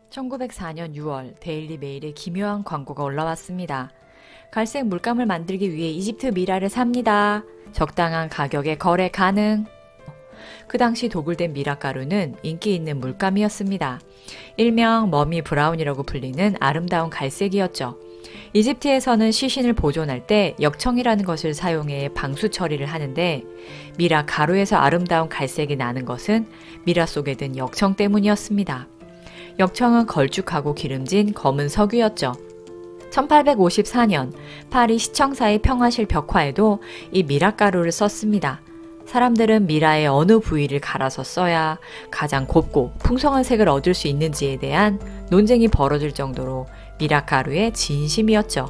1904년 6월 데일리 메일에 기묘한 광고가 올라왔습니다. 갈색 물감을 만들기 위해 이집트 미라를 삽니다. 적당한 가격에 거래 가능. 그 당시 도굴된 미라가루는 인기 있는 물감이었습니다. 일명 머미 브라운이라고 불리는 아름다운 갈색이었죠. 이집트에서는 시신을 보존할 때 역청이라는 것을 사용해 방수 처리를 하는데 미라 가루에서 아름다운 갈색이 나는 것은 미라 속에 든 역청 때문이었습니다. 역청은 걸쭉하고 기름진 검은 석유였죠. 1854년 파리 시청사의 평화실 벽화에도 이 미라가루를 썼습니다. 사람들은 미라의 어느 부위를 갈아서 써야 가장 곱고 풍성한 색을 얻을 수 있는지에 대한 논쟁이 벌어질 정도로 미라가루의 진심이었죠.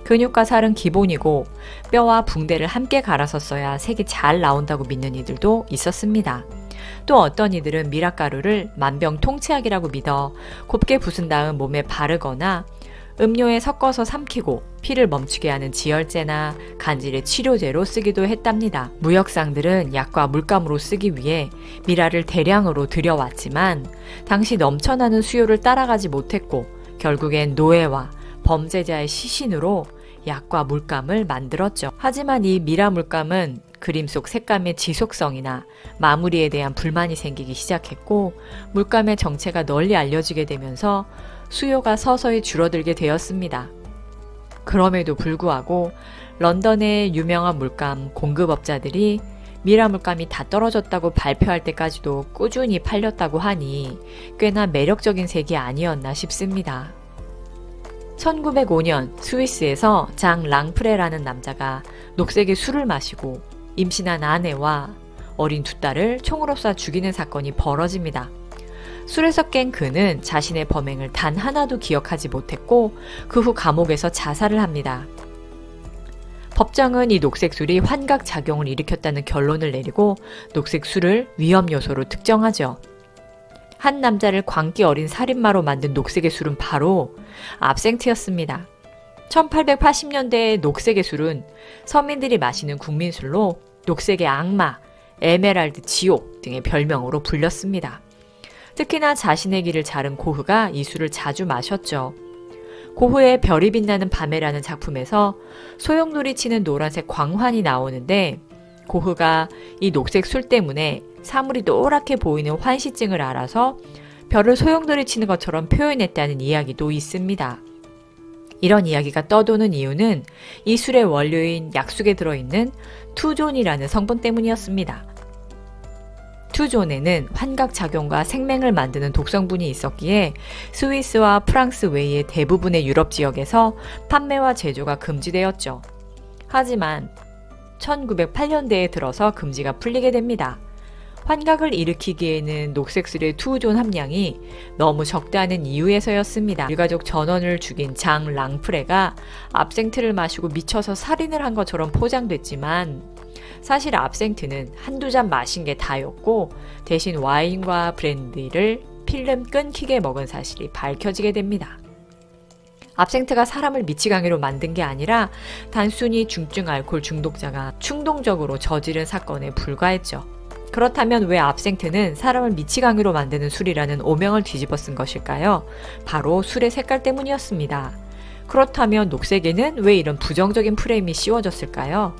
근육과 살은 기본이고 뼈와 붕대를 함께 갈아서 써야 색이 잘 나온다고 믿는 이들도 있었습니다. 또 어떤 이들은 미라가루를 만병통치약이라고 믿어 곱게 부순 다음 몸에 바르거나 음료에 섞어서 삼키고 피를 멈추게 하는 지혈제나 간질의 치료제로 쓰기도 했답니다. 무역상들은 약과 물감으로 쓰기 위해 미라를 대량으로 들여왔지만 당시 넘쳐나는 수요를 따라가지 못했고 결국엔 노예와 범죄자의 시신으로 약과 물감을 만들었죠. 하지만 이 미라 물감은 그림 속 색감의 지속성이나 마무리에 대한 불만이 생기기 시작했고 물감의 정체가 널리 알려지게 되면서 수요가 서서히 줄어들게 되었습니다. 그럼에도 불구하고 런던의 유명한 물감 공급업자들이 미라 물감이 다 떨어졌다고 발표할 때까지도 꾸준히 팔렸다고 하니 꽤나 매력적인 색이 아니었나 싶습니다. 1905년 스위스에서 장 랑프레라는 남자가 녹색의 술을 마시고 임신한 아내와 어린 두 딸을 총으로 쏴 죽이는 사건이 벌어집니다. 술에서 깬 그는 자신의 범행을 단 하나도 기억하지 못했고 그 후 감옥에서 자살을 합니다. 법정은 이 녹색술이 환각작용을 일으켰다는 결론을 내리고 녹색술을 위험 요소로 특정하죠. 한 남자를 광기 어린 살인마로 만든 녹색의 술은 바로 압생트였습니다. 1880년대의 녹색의 술은 서민들이 마시는 국민술로 녹색의 악마, 에메랄드 지옥 등의 별명으로 불렸습니다. 특히나 자신의 길을 자른 고흐가 이 술을 자주 마셨죠. 고흐의 별이 빛나는 밤에라는 작품에서 소용돌이 치는 노란색 광환이 나오는데 고흐가 이 녹색 술 때문에 사물이 노랗게 보이는 환시증을 알아서 별을 소용돌이 치는 것처럼 표현했다는 이야기도 있습니다. 이런 이야기가 떠도는 이유는 이 술의 원료인 약속에 들어있는 투존이라는 성분 때문이었습니다. 투존에는 환각작용과 생맹을 만드는 독성분이 있었기에 스위스와 프랑스 외의 대부분의 유럽 지역에서 판매와 제조가 금지되었죠. 하지만 1908년대에 들어서 금지가 풀리게 됩니다. 환각을 일으키기에는 녹색술의 투존 함량이 너무 적다는 이유에서였습니다. 일가족 전원을 죽인 장 랑프레가 압생트를 마시고 미쳐서 살인을 한 것처럼 포장됐지만 사실 압생트는 한두 잔 마신 게 다였고 대신 와인과 브랜디를 필름 끊기게 먹은 사실이 밝혀지게 됩니다. 압생트가 사람을 미치광이로 만든 게 아니라 단순히 중증 알코올 중독자가 충동적으로 저지른 사건에 불과했죠. 그렇다면 왜 압생트는 사람을 미치광이로 만드는 술이라는 오명을 뒤집어 쓴 것일까요? 바로 술의 색깔 때문이었습니다. 그렇다면 녹색에는 왜 이런 부정적인 프레임이 씌워졌을까요?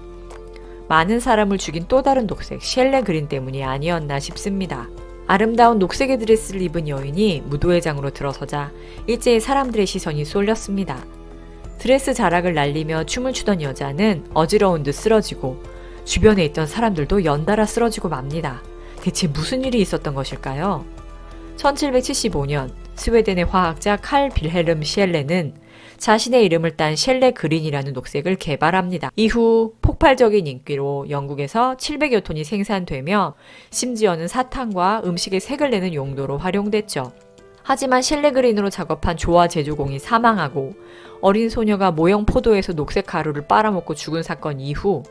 많은 사람을 죽인 또 다른 녹색, 셸레 그린 때문이 아니었나 싶습니다. 아름다운 녹색의 드레스를 입은 여인이 무도회장으로 들어서자 일제히 사람들의 시선이 쏠렸습니다. 드레스 자락을 날리며 춤을 추던 여자는 어지러운 듯 쓰러지고 주변에 있던 사람들도 연달아 쓰러지고 맙니다. 대체 무슨 일이 있었던 것일까요? 1775년 스웨덴의 화학자 칼 빌헬름 셸레는 자신의 이름을 딴 셸레 그린이라는 녹색을 개발합니다. 이후 폭발적인 인기로 영국에서 700여 톤이 생산되며 심지어는 사탕과 음식에 색을 내는 용도로 활용됐죠. 하지만 셸레 그린으로 작업한 조화 제조공이 사망하고 어린 소녀가 모형 포도에서 녹색 가루를 빨아먹고 죽은 사건 이후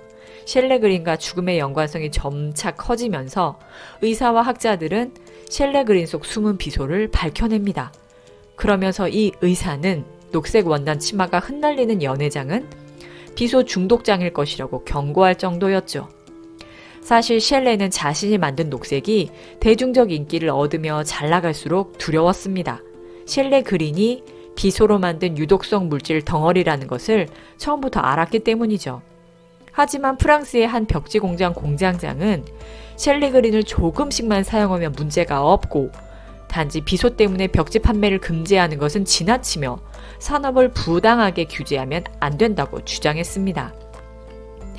셸레 그린과 죽음의 연관성이 점차 커지면서 의사와 학자들은 셸레 그린 속 숨은 비소를 밝혀냅니다. 그러면서 이 의사는 녹색 원단 치마가 흩날리는 연회장은 비소 중독장일 것이라고 경고할 정도였죠. 사실 셸레는 자신이 만든 녹색이 대중적 인기를 얻으며 잘 나갈수록 두려웠습니다. 셸레 그린이 비소로 만든 유독성 물질 덩어리라는 것을 처음부터 알았기 때문이죠. 하지만 프랑스의 한 벽지 공장 공장장은 셸레 그린을 조금씩만 사용하면 문제가 없고 단지 비소 때문에 벽지 판매를 금지하는 것은 지나치며 산업을 부당하게 규제하면 안 된다고 주장했습니다.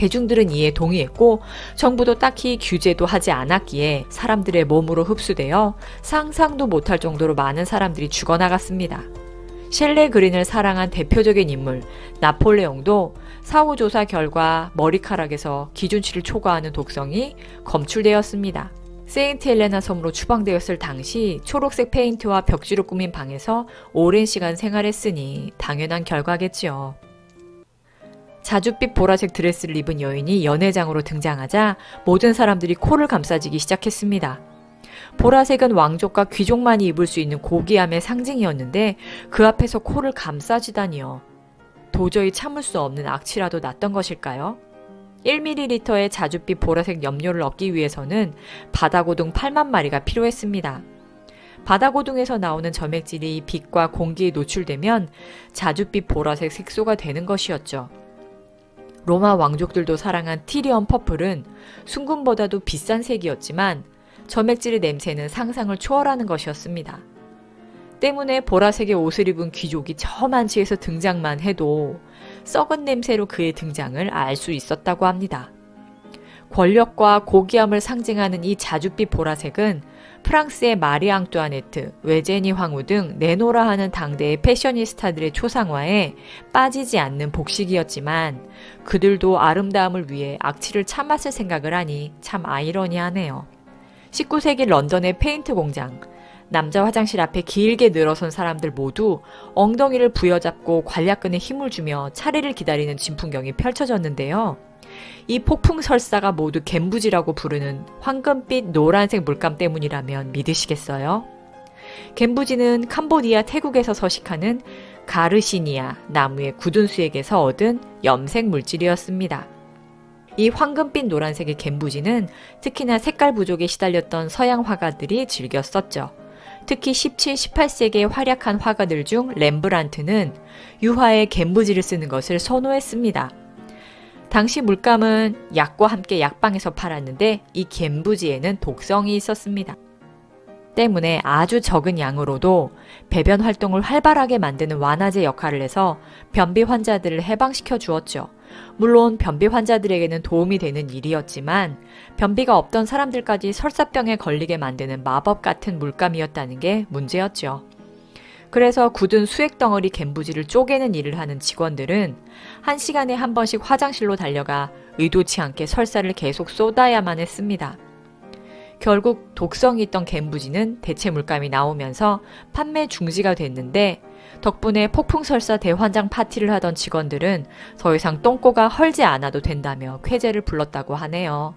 대중들은 이에 동의했고 정부도 딱히 규제도 하지 않았기에 사람들의 몸으로 흡수되어 상상도 못할 정도로 많은 사람들이 죽어나갔습니다. 셸레 그린을 사랑한 대표적인 인물 나폴레옹도 사후 조사 결과 머리카락에서 기준치를 초과하는 독성이 검출되었습니다. 세인트 헬레나 섬으로 추방되었을 당시 초록색 페인트와 벽지로 꾸민 방에서 오랜 시간 생활했으니 당연한 결과겠지요. 자줏빛 보라색 드레스를 입은 여인이 연회장으로 등장하자 모든 사람들이 코를 감싸지기 시작했습니다. 보라색은 왕족과 귀족만이 입을 수 있는 고귀함의 상징이었는데 그 앞에서 코를 감싸지다니요. 도저히 참을 수 없는 악취라도 났던 것일까요? 1ml의 자줏빛 보라색 염료를 얻기 위해서는 바다고둥 8만 마리가 필요했습니다. 바다고둥에서 나오는 점액질이 빛과 공기에 노출되면 자줏빛 보라색 색소가 되는 것이었죠. 로마 왕족들도 사랑한 티리엄 퍼플은 순금보다도 비싼 색이었지만 점액질의 냄새는 상상을 초월하는 것이었습니다. 때문에 보라색의 옷을 입은 귀족이 저 만치에서 등장만 해도 썩은 냄새로 그의 등장을 알 수 있었다고 합니다. 권력과 고귀함을 상징하는 이 자줏빛 보라색은 프랑스의 마리 앙뚜아네트, 외제니 황후 등 내노라 하는 당대의 패셔니스타들의 초상화에 빠지지 않는 복식이었지만 그들도 아름다움을 위해 악취를 참았을 생각을 하니 참 아이러니하네요. 19세기 런던의 페인트 공장, 남자 화장실 앞에 길게 늘어선 사람들 모두 엉덩이를 부여잡고 관략근에 힘을 주며 차례를 기다리는 진풍경이 펼쳐졌는데요. 이 폭풍설사가 모두 갬부지라고 부르는 황금빛 노란색 물감 때문이라면 믿으시겠어요? 갬부지는 캄보디아 태국에서 서식하는 가르시니아 나무의 굳은 수액에서 얻은 염색 물질이었습니다. 이 황금빛 노란색의 갬부지는 특히나 색깔 부족에 시달렸던 서양 화가들이 즐겨 썼죠. 특히 17, 18세기의 활약한 화가들 중 렘브란트는 유화에 갬부지를 쓰는 것을 선호했습니다. 당시 물감은 약과 함께 약방에서 팔았는데 이 갬부지에는 독성이 있었습니다. 때문에 아주 적은 양으로도 배변 활동을 활발하게 만드는 완화제 역할을 해서 변비 환자들을 해방시켜 주었죠. 물론 변비 환자들에게는 도움이 되는 일이었지만 변비가 없던 사람들까지 설사병에 걸리게 만드는 마법 같은 물감이었다는 게 문제였죠. 그래서 굳은 수액 덩어리 갬부지를 쪼개는 일을 하는 직원들은 1시간에 한 번씩 화장실로 달려가 의도치 않게 설사를 계속 쏟아야만 했습니다. 결국 독성이 있던 갬부지는 대체 물감이 나오면서 판매 중지가 됐는데 덕분에 폭풍설사 대환장 파티를 하던 직원들은 더 이상 똥꼬가 헐지 않아도 된다며 쾌재를 불렀다고 하네요.